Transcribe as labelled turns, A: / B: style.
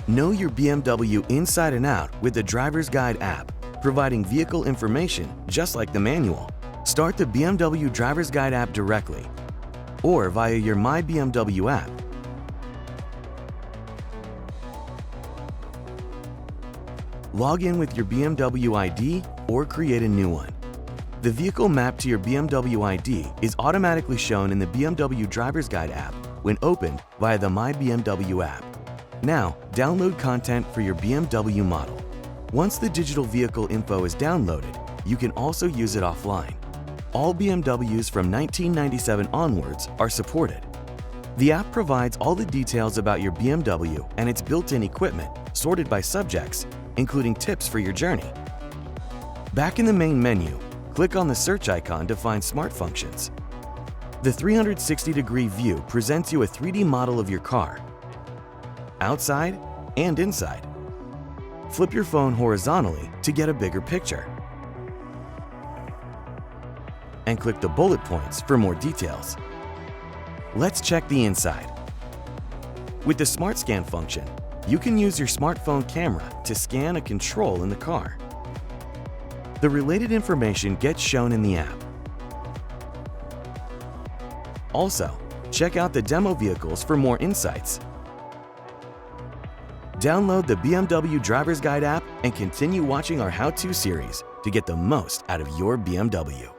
A: Know your BMW inside and out with the Driver's Guide app, providing vehicle information just like the manual. Start the BMW Driver's Guide app directly or via your My BMW app. Log in with your BMW ID or create a new one. The vehicle mapped to your BMW ID is automatically shown in the BMW Driver's Guide app when opened via the My BMW app. Now, download content for your BMW model. Once the digital vehicle info is downloaded, you can also use it offline. All BMWs from 1997 onwards are supported. The app provides all the details about your BMW and its built-in equipment sorted by subjects, including tips for your journey. Back in the main menu, click on the search icon to find Smart Functions. The 360-degree view presents you a 3D model of your car, outside and inside. Flip your phone horizontally to get a bigger picture. And click the bullet points for more details. Let's check the inside. With the Smart Scan function, you can use your smartphone camera to scan a control in the car. The related information gets shown in the app. Also, check out the demo vehicles for more insights. Download the BMW Driver's Guide app and continue watching our how-to series to get the most out of your BMW.